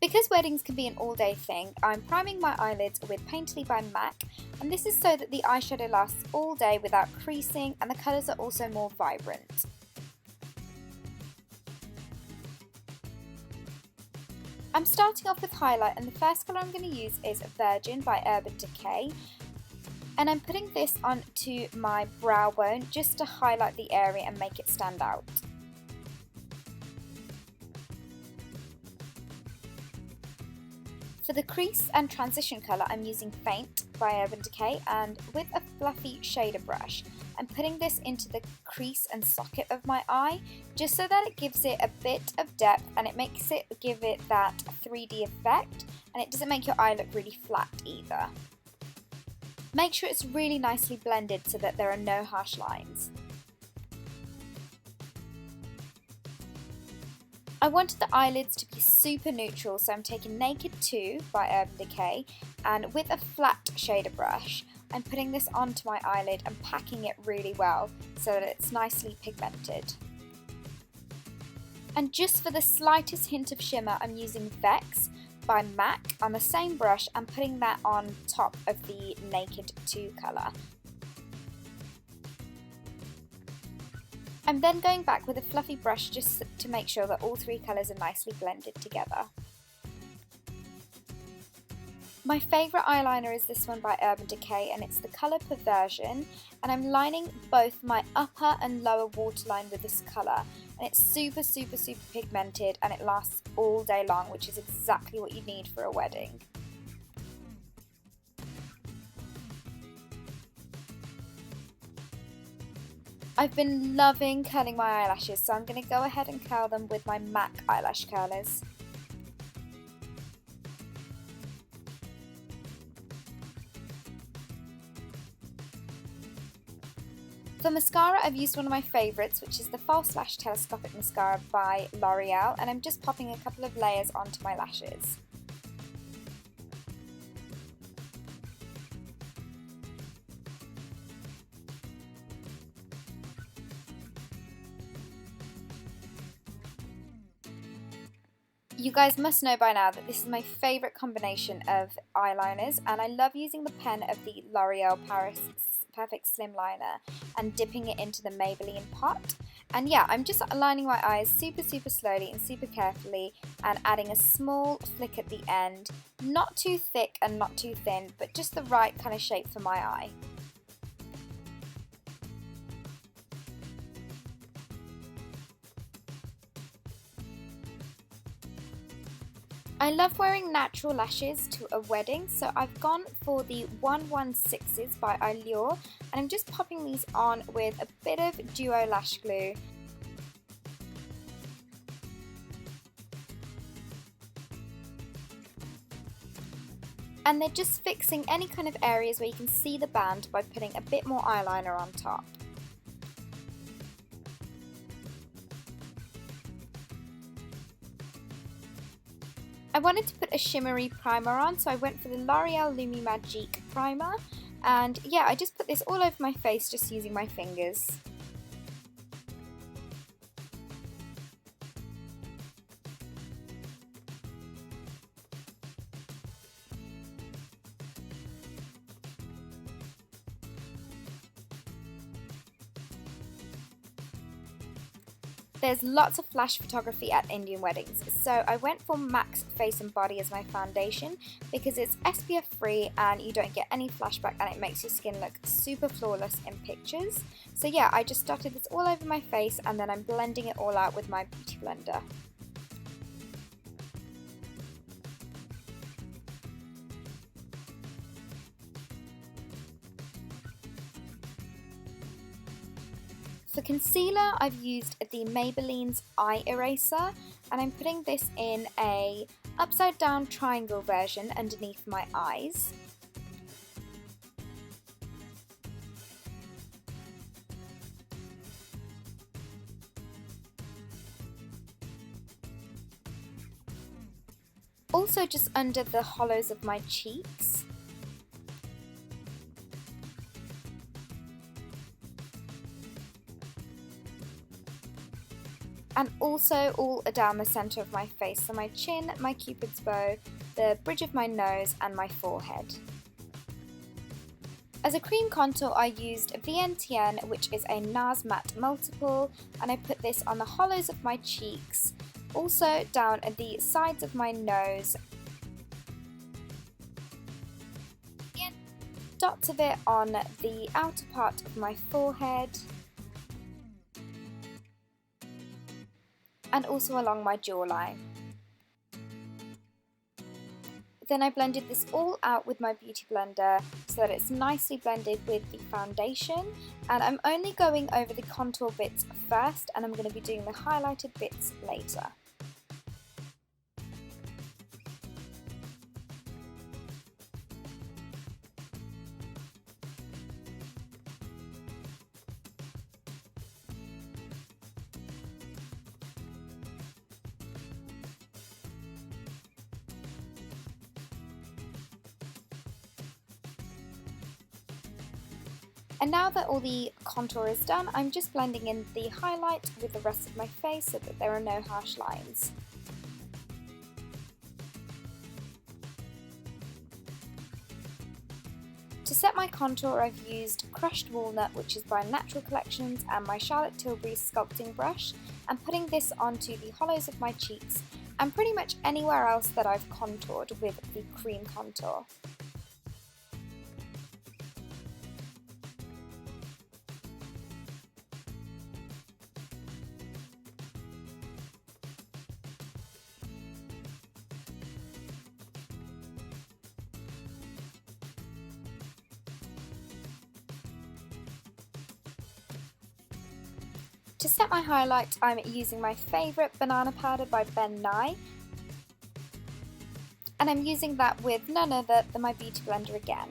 Because weddings can be an all-day thing, I'm priming my eyelids with Painterly by MAC, and this is so that the eyeshadow lasts all day without creasing and the colours are also more vibrant. I'm starting off with highlight, and the first colour I'm going to use is Virgin by Urban Decay, and I'm putting this onto my brow bone just to highlight the area and make it stand out. For the crease and transition colour, I'm using Faint by Urban Decay, and with a fluffy shader brush, I'm putting this into the crease and socket of my eye, just so that it gives it a bit of depth and it makes it give it that 3D effect, and it doesn't make your eye look really flat either. Make sure it's really nicely blended so that there are no harsh lines. I wanted the eyelids to be super neutral, so I'm taking Naked 2 by Urban Decay, and with a flat shader brush, I'm putting this onto my eyelid and packing it really well so that it's nicely pigmented. And just for the slightest hint of shimmer, I'm using Vex by MAC on the same brush and putting that on top of the Naked 2 colour. I'm then going back with a fluffy brush just to make sure that all three colours are nicely blended together. My favourite eyeliner is this one by Urban Decay, and it's the colour Perversion, and I'm lining both my upper and lower waterline with this colour, and it's super pigmented and it lasts all day long, which is exactly what you need for a wedding. I've been loving curling my eyelashes, so I'm going to go ahead and curl them with my MAC eyelash curlers. For mascara, I've used one of my favourites, which is the False Lash Telescopic Mascara by L'Oreal, and I'm just popping a couple of layers onto my lashes. You guys must know by now that this is my favourite combination of eyeliners, and I love using the pen of the L'Oreal Paris Perfect Slim Liner and dipping it into the Maybelline pot. And yeah, I'm just aligning my eyes super slowly and super carefully and adding a small flick at the end, not too thick and not too thin, but just the right kind of shape for my eye. I love wearing natural lashes to a wedding, so I've gone for the 116s by Allure, and I'm just popping these on with a bit of Duo Lash Glue. And they're just fixing any kind of areas where you can see the band by putting a bit more eyeliner on top. I wanted to put a shimmery primer on, so I went for the L'Oreal Lumi Magique primer, and yeah, I just put this all over my face just using my fingers. There's lots of flash photography at Indian weddings, so I went for MAC's Face and Body as my foundation because it's SPF free and you don't get any flashback and it makes your skin look super flawless in pictures. So yeah, I just dotted this all over my face and then I'm blending it all out with my beauty blender. For concealer, I've used the Maybelline's Eye Eraser, and I'm putting this in a upside down triangle version underneath my eyes. Also just under the hollows of my cheeks. and also all down the centre of my face, so my chin, my cupid's bow, the bridge of my nose and my forehead. As a cream contour I used VNTN, which is a NARS matte multiple, and I put this on the hollows of my cheeks, also down at the sides of my nose, dots of it on the outer part of my forehead, and also along my jawline. Then I blended this all out with my beauty blender so that it's nicely blended with the foundation, and I'm only going over the contour bits first and I'm going to be doing the highlighted bits later. And now that all the contour is done, I'm just blending in the highlight with the rest of my face so that there are no harsh lines. To set my contour, I've used Crushed Walnut, which is by Natural Collections, and my Charlotte Tilbury sculpting brush, and putting this onto the hollows of my cheeks and pretty much anywhere else that I've contoured with the cream contour. To set my highlight, I'm using my favourite banana powder by Ben Nye, and I'm using that with none other than my beauty blender again.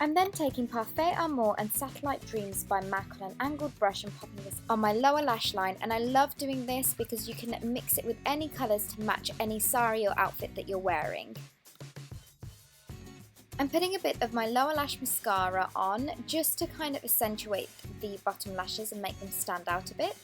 I'm then taking Parfait Amor and Satellite Dreams by MAC on an angled brush and popping this on my lower lash line, and I love doing this because you can mix it with any colours to match any sari or outfit that you're wearing. I'm putting a bit of my lower lash mascara on just to kind of accentuate the bottom lashes and make them stand out a bit.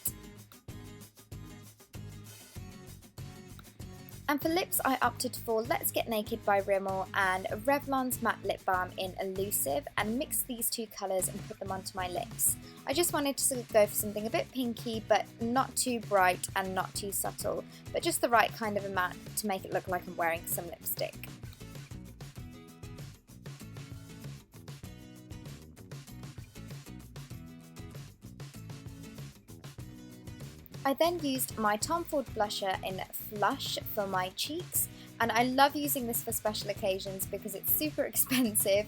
And for lips, I opted for Let's Get Naked by Rimmel and Revlon's Matte Lip Balm in Elusive, and mixed these two colours and put them onto my lips. I just wanted to go for something a bit pinky, but not too bright and not too subtle, but just the right kind of amount to make it look like I'm wearing some lipstick. I then used my Tom Ford blusher in Flush for my cheeks, and I love using this for special occasions because it's super expensive,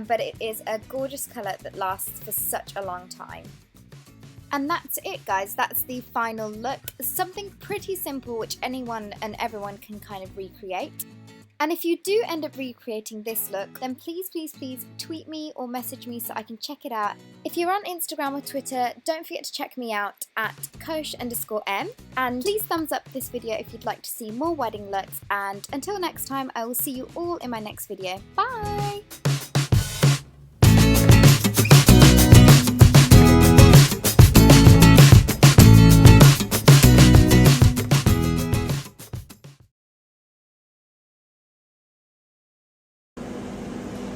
but it is a gorgeous colour that lasts for such a long time. And that's it, guys, that's the final look. Something pretty simple which anyone and everyone can kind of recreate. And if you do end up recreating this look, then please tweet me or message me so I can check it out. If you're on Instagram or Twitter, don't forget to check me out at Kosh_M. And please thumbs up this video if you'd like to see more wedding looks. And until next time, I will see you all in my next video. Bye!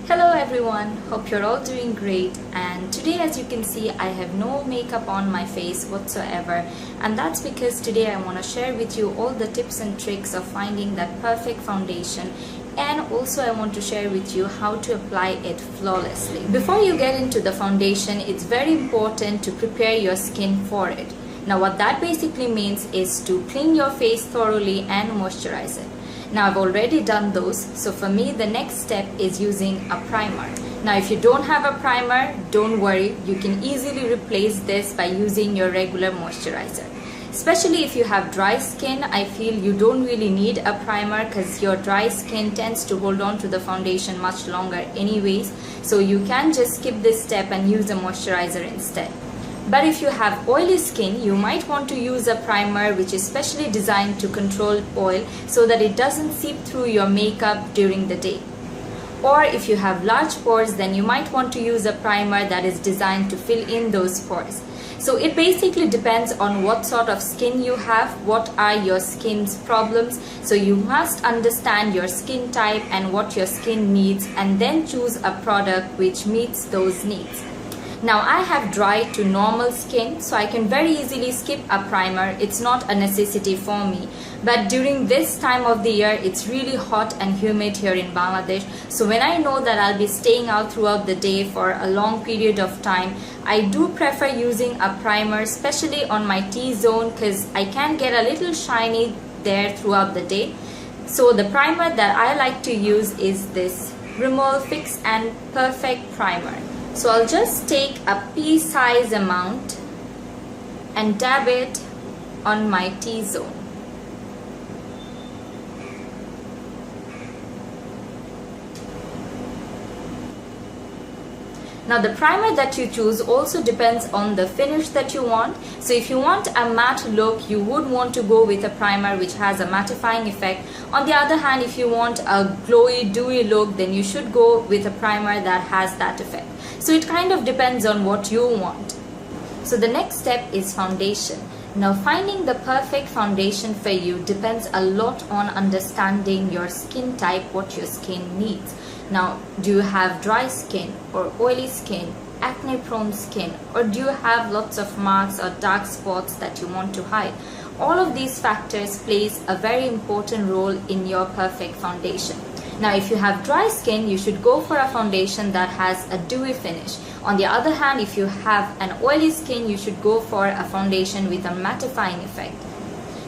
Hello everyone, hope you're all doing great, and today, as you can see, I have no makeup on my face whatsoever, and that's because today I want to share with you all the tips and tricks of finding that perfect foundation, and also I want to share with you how to apply it flawlessly. Before you get into the foundation, it's very important to prepare your skin for it. Now what that basically means is to clean your face thoroughly and moisturize it. Now I've already done those, so for me the next step is using a primer. Now if you don't have a primer, don't worry, you can easily replace this by using your regular moisturizer. Especially if you have dry skin, I feel you don't really need a primer because your dry skin tends to hold on to the foundation much longer anyways, so you can just skip this step and use a moisturizer instead. But if you have oily skin, you might want to use a primer which is specially designed to control oil so that it doesn't seep through your makeup during the day. Or if you have large pores, then you might want to use a primer that is designed to fill in those pores. So it basically depends on what sort of skin you have, what are your skin's problems. So you must understand your skin type and what your skin needs, and then choose a product which meets those needs. Now I have dry to normal skin, so I can very easily skip a primer. It's not a necessity for me. But during this time of the year, it's really hot and humid here in Bangladesh. So when I know that I'll be staying out throughout the day for a long period of time, I do prefer using a primer, especially on my T-zone, because I can get a little shiny there throughout the day. So the primer that I like to use is this Rimmel Fix and Perfect Primer. So I'll just take a pea-size amount and dab it on my T-zone. Now the primer that you choose also depends on the finish that you want. So if you want a matte look, you would want to go with a primer which has a mattifying effect. On the other hand, if you want a glowy, dewy look, then you should go with a primer that has that effect. So it kind of depends on what you want. So the next step is foundation. Now finding the perfect foundation for you depends a lot on understanding your skin type, what your skin needs. Now, do you have dry skin or oily skin, acne prone skin, or do you have lots of marks or dark spots that you want to hide? All of these factors plays a very important role in your perfect foundation. Now, if you have dry skin, you should go for a foundation that has a dewy finish. On the other hand, if you have an oily skin, you should go for a foundation with a mattifying effect.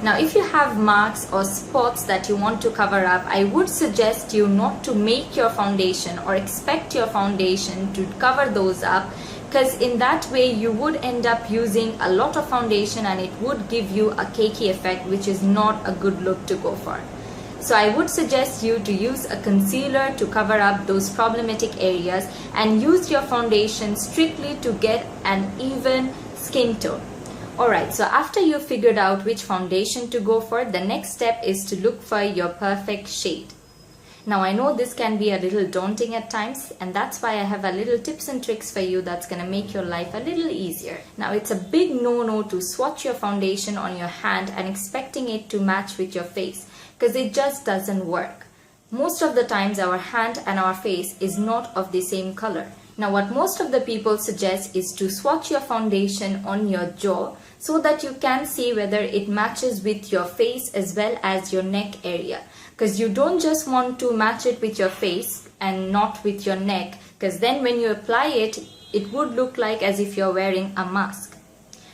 Now, if you have marks or spots that you want to cover up, I would suggest you not to make your foundation or expect your foundation to cover those up, because in that way you would end up using a lot of foundation and it would give you a cakey effect, which is not a good look to go for. So I would suggest you to use a concealer to cover up those problematic areas and use your foundation strictly to get an even skin tone. Alright, so after you've figured out which foundation to go for, the next step is to look for your perfect shade. Now I know this can be a little daunting at times, and that's why I have a little tips and tricks for you that's gonna make your life a little easier. Now it's a big no-no to swatch your foundation on your hand and expecting it to match with your face, because it just doesn't work. Most of the times our hand and our face is not of the same color. Now what most of the people suggest is to swatch your foundation on your jaw so that you can see whether it matches with your face as well as your neck area. Because you don't just want to match it with your face and not with your neck, because then when you apply it, it would look like as if you're wearing a mask.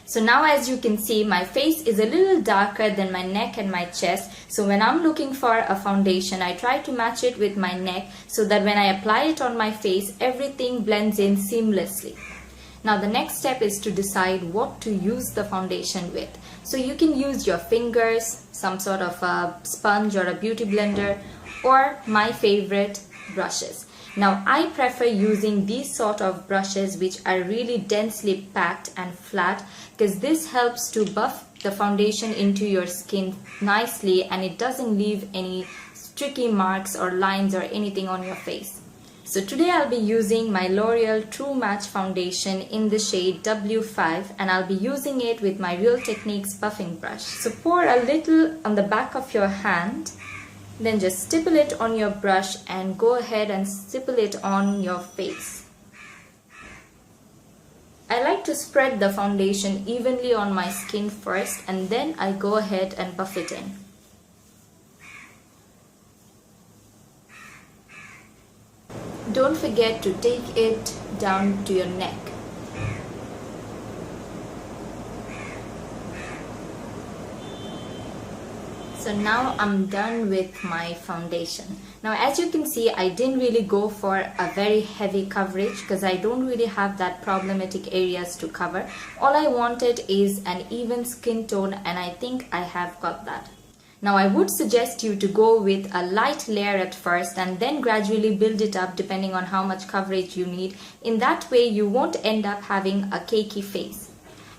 So now as you can see, my face is a little darker than my neck and my chest. So when I'm looking for a foundation, I try to match it with my neck so that when I apply it on my face, everything blends in seamlessly. Now the next step is to decide what to use the foundation with. So you can use your fingers, some sort of a sponge or a beauty blender, or my favorite, brushes. Now I prefer using these sort of brushes which are really densely packed and flat, because this helps to buff the foundation into your skin nicely and it doesn't leave any sticky marks or lines or anything on your face. So today I'll be using my L'Oreal True Match foundation in the shade W5, and I'll be using it with my Real Techniques buffing brush. So pour a little on the back of your hand, then just stipple it on your brush and go ahead and stipple it on your face. I like to spread the foundation evenly on my skin first, and then I go ahead and buff it in. Don't forget to take it down to your neck. So now I'm done with my foundation. Now as you can see, I didn't really go for a very heavy coverage because I don't really have that problematic areas to cover. All I wanted is an even skin tone, and I think I have got that. Now I would suggest you to go with a light layer at first and then gradually build it up depending on how much coverage you need. In that way you won't end up having a cakey face.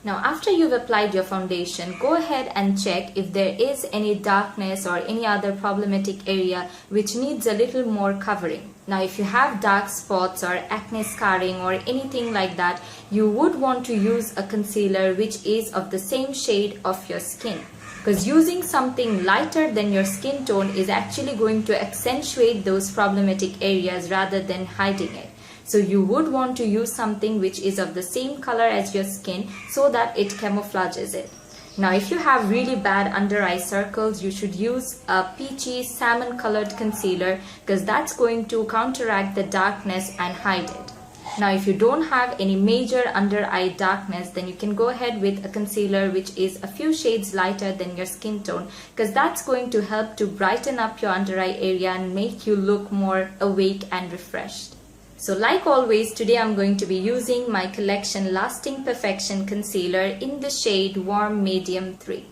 Now after you've applied your foundation, go ahead and check if there is any darkness or any other problematic area which needs a little more covering. Now if you have dark spots or acne scarring or anything like that, you would want to use a concealer which is of the same shade of your skin. Because using something lighter than your skin tone is actually going to accentuate those problematic areas rather than hiding it. So you would want to use something which is of the same color as your skin so that it camouflages it. Now if you have really bad under eye circles, you should use a peachy salmon colored concealer because that's going to counteract the darkness and hide it. Now if you don't have any major under eye darkness, then you can go ahead with a concealer which is a few shades lighter than your skin tone, because that's going to help to brighten up your under eye area and make you look more awake and refreshed. So like always, today I'm going to be using my collection Lasting Perfection Concealer in the shade Warm Medium 3.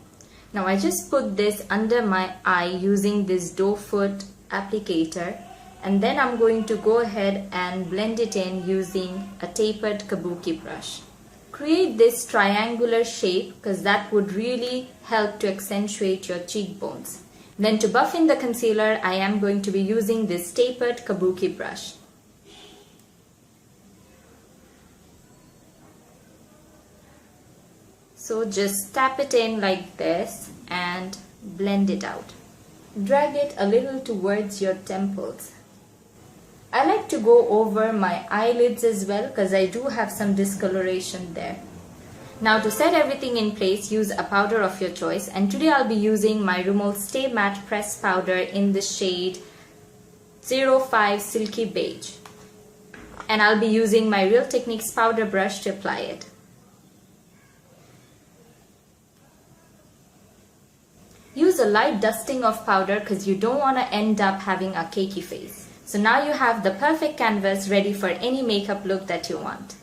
Now I just put this under my eye using this doe foot applicator, and then I'm going to go ahead and blend it in using a tapered kabuki brush. Create this triangular shape because that would really help to accentuate your cheekbones. Then to buff in the concealer, I am going to be using this tapered kabuki brush. So just tap it in like this and blend it out. Drag it a little towards your temples. I like to go over my eyelids as well because I do have some discoloration there. Now to set everything in place, use a powder of your choice, and today I'll be using my Rimmel Stay Matte Press Powder in the shade 05 Silky Beige. And I'll be using my Real Techniques powder brush to apply it. Use a light dusting of powder because you don't want to end up having a cakey face. So now you have the perfect canvas ready for any makeup look that you want.